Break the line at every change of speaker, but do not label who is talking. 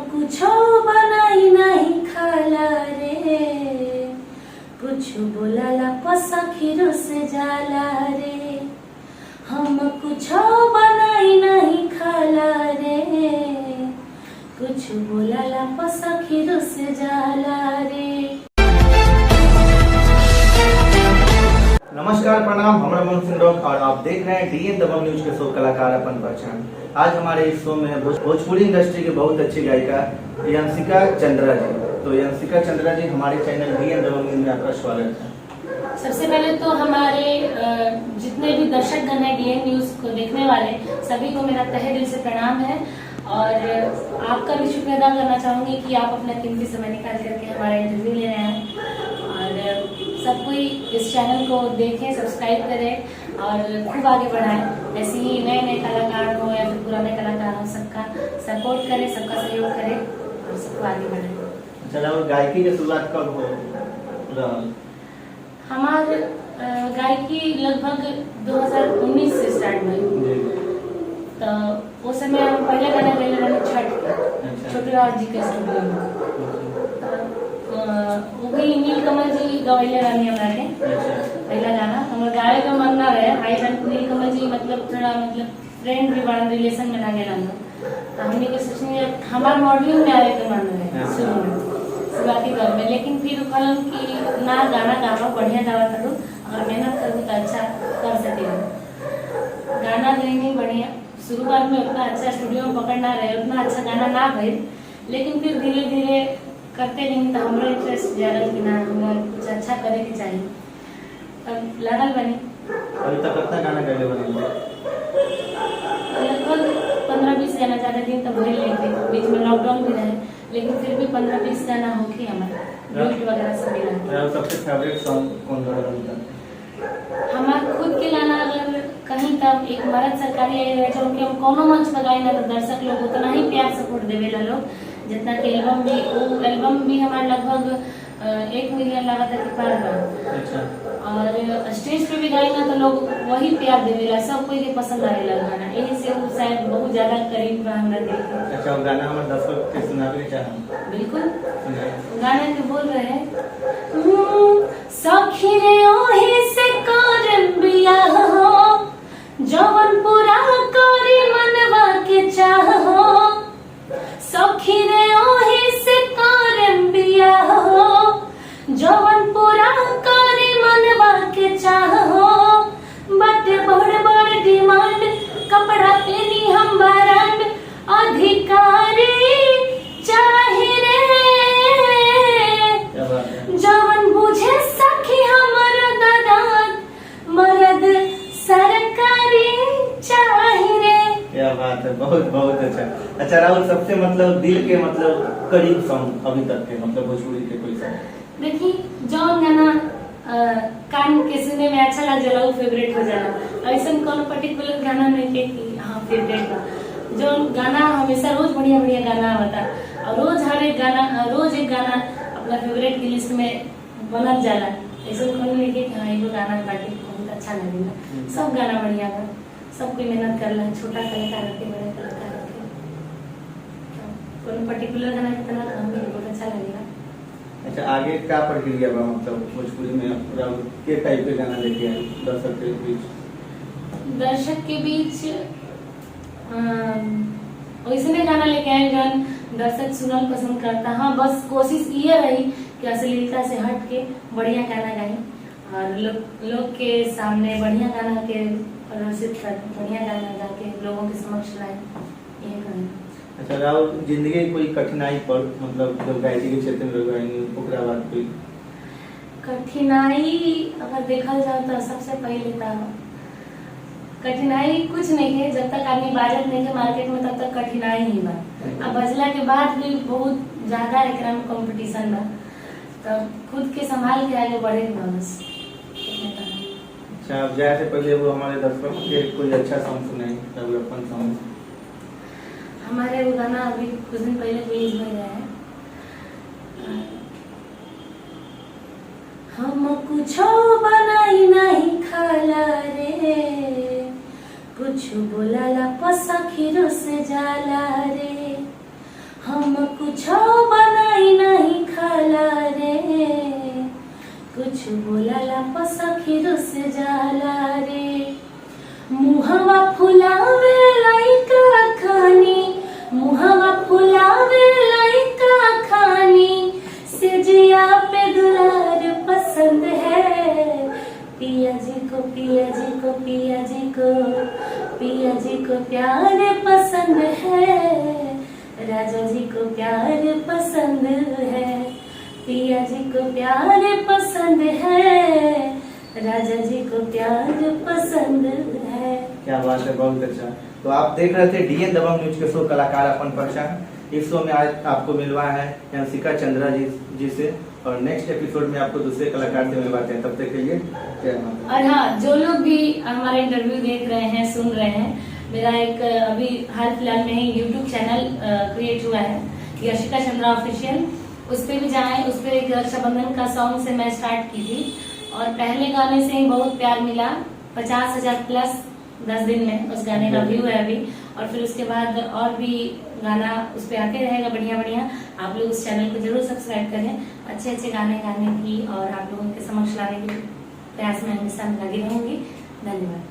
कुछो बनाई नहीं खाला रे, कुछ बोलाला पसखी रुस जाला रे। हम कुछो बनाई नहीं खाला रे, कुछ बोलाला पसखी रुस जाला रे।
नमस्कार, प्रणाम। हमरा मन सिंह और आप देख रहे हैं डीएन दबंग न्यूज के शो कलाकार अपन पहचान। आज हमारे इस शो में भोजपुरी इंडस्ट्री की बहुत अच्छी गायिका यंशिका चंद्रा जी। तो यंशिका चंद्रा जी, हमारे चैनल डीएन दबंग न्यूज में आपका स्वागत है।
सबसे पहले तो हमारे जितने भी दर्शक गण है डीएन न्यूज को देखने वाले सभी को मेरा तहे दिल से प्रणाम है और आपका भी शुक्रिया अदा करना चाहूंगी कि आप अपना कीमती समय निकाल करके हमारा इंटरव्यू ले रहे हैं। और सब कोई इस चैनल को देखें, सब्सक्राइब करें और खूब आगे बढ़ाएं। ऐसे ही नए नए कलाकार हो या फिर पुराने कलाकार हो, सबका सपोर्ट करें, सबका सहयोग करें और सबको आगे बढ़ाएं।
चलो, गायकी की शुरुआत कब हो?
हमारे गायकी लगभग 2019 से स्टार्ट हुई। तो उस समय हम पहले गाना गए रहे छठ छोटे राज जी के स्टूडियो में। वो भी नीलकमल जी गवैले रहनी हमरा के पहला गाना हमरा गावे का मन ना रहे। आई नीलकमल जी मतलब थोड़ा फ्रेंड भी बड़ा रिलेशन में ना गेला तो हमने के सोचनी हमार मॉडलिंग में आवे के मन रहे शुरुआती दौर में। लेकिन फिर कहलन कि ना गाना गावा, बढ़िया गावा करो, अगर मेहनत करो तो अच्छा कर सके। गाना गई बढ़िया, शुरुआत में उतना अच्छा स्टूडियो में पकड़ ना रहे, उतना अच्छा गाना ना भइल। लेकिन फिर धीरे धीरे करते नहीं तो हमारा इंटरेस्ट ज्यादा कि ना हमें कुछ अच्छा करे के चाहिए, तब लगल बनी।
अभी तक कितना गाना गए बने?
लगभग 15-20 गाना, ज्यादा दिन तक भइल नहीं थे, बीच में लॉकडाउन भी रहे, लेकिन फिर भी 15-20 गाना होके हमारा ड्यूट वगैरह सब मिला।
सबसे फेवरेट सॉन्ग कौन सा?
हमारा खुद के गाना अगर कहीं तब एक मर्द सरकारी है जो कि हम कोनो मंच पर गाए ना तो दर्शक लोग उतना ही प्यार सपोर्ट देवेला लोग जितना कि एल्बम भी। वो एल्बम भी हमारा लगभग 1 मिलियन लागत है पार बा। अच्छा। और स्टेज पे भी गाए ना तो लोग वही प्यार देवेला, सब कोई के पसंद आवेला गाना, यही से वो शायद बहुत ज्यादा करीब बा हमरा दिल के।
अच्छा, गाना हमारे दर्शक के सुनावे चाहम।
बिल्कुल, गाना के बोल रहे हैं सखी रे ओही से करम बियाह हो, जवन पूरा करी मनवा के चाहो। सखी रे ओही से करम बियाह हो, जवन पूरा करी मनवा के चाहो। बटे बड़ बड़ डिमांड, कपड़ा पेनी हम ब्रांड, अधिकारी चाहे रे जवन बुझे सखी हमर ददान, मर्द सरकारी चाहे रे।
क्या बात है, बहुत बहुत अच्छा। अच्छा राहुल, सबसे दिल के करीब सॉन्ग अभी तक के भोजपुरी के कोई सॉन्ग?
देखिए, जौन गाना कान के सुने में अच्छा लग जाला वो फेवरेट हो जाला। ऐसा कौन पर्टिकुलर गाना नहीं के कि हाँ फेवरेट बा। जो गाना हमेशा रोज बढ़िया बढ़िया गाना होता और रोज हर एक गाना, रोज एक गाना अपना फेवरेट की लिस्ट में बनत जाला। ऐसा कौन नहीं के हाँ एगो गाना बाकी बहुत अच्छा लगेगा। सब गाना बढ़िया बा, सब कोई मेहनत करला, छोटा कलाकार के बड़े कलाकार के। कौन पर्टिकुलर गाना कितना काम बहुत अच्छा लगेगा।
अच्छा, आगे क्या प्रक्रिया बा भोजपुरी में राहुल के टाइप के गाना लेके आए दर्शक के बीच?
दर्शक के बीच वैसे गाना लेके आए जौन दर्शक सुनल पसंद करता। हाँ, बस कोशिश ये रही कि अश्लीलता से हट के बढ़िया गाना गाई और लोग के सामने बढ़िया गाना के प्रदर्शित कर, बढ़िया गाना गा के लोगों के समक्ष लाए, ये करें।
अच्छा राहुल, जिंदगी कोई कठिनाई पर जब गायकी के क्षेत्र में लगाएंगे ओकरा बाद कोई
कठिनाई अगर देखा जाए तो सबसे पहले तो कठिनाई कुछ नहीं है। जब तक आदमी बाजत नहीं है मार्केट में तब तक कठिनाई ही बा। अब बजला के बाद भी बहुत ज्यादा एक कंपटीशन बा, तो खुद के संभाल के आगे बढ़े के बस।
अच्छा, अब जाए से पहले वो हमारे दर्शकों के कोई अच्छा सॉन्ग सुनाई, तब अपन सॉन्ग।
हमारे वो गाना अभी कुछ दिन पहले रिलीज हो गया है, हम कुछो बनाई नहीं खाला रे, कुछ बोलाला पसखी रुस जाला रे। हम कुछ बोलाला पसखी रुस जाला रे। मुहवा फुलावे लइका खानी, मुहवा फुलावे लइका खानी, सेजिया पे दुलार पसंद है। पिया जी को पिया जी को पिया जी को पिया जी को प्यार पसंद है, राजा जी को प्यार पसंद है। पिया जी को प्यार पसंद है, राजा जी को प्यार पसंद है।
क्या बात है, बहुत अच्छा। तो आप देख रहे थे डीएन दबंग न्यूज के शो कलाकार अपन पहचान। इस शो में आज आपको मिलवाया है यंसिका चंद्रा जी से, और नेक्स्ट एपिसोड में आपको दूसरे कलाकार से मिलवाते हैं। तब तक के लिए जय माता।
और हाँ, जो लोग भी हमारा इंटरव्यू देख रहे हैं, सुन रहे हैं, मेरा एक अभी हाल फिलहाल में ही यूट्यूब चैनल क्रिएट हुआ है, यंसिका चंद्रा ऑफिशियल। उस पे भी जाएं। उस पे एक रक्षाबंधन का सॉन्ग से मैं स्टार्ट की थी, और पहले गाने से ही बहुत प्यार मिला। 50,000 प्लस 10 दिन में उस गाने का व्यू है अभी। और फिर उसके बाद और भी गाना उस पे आते रहेगा बढ़िया बढ़िया। आप लोग उस चैनल को जरूर सब्सक्राइब करें। अच्छे अच्छे गाने गाने की और आप लोगों के समक्ष लाने के प्रयास में हमेशा लगी रहूंगी। धन्यवाद।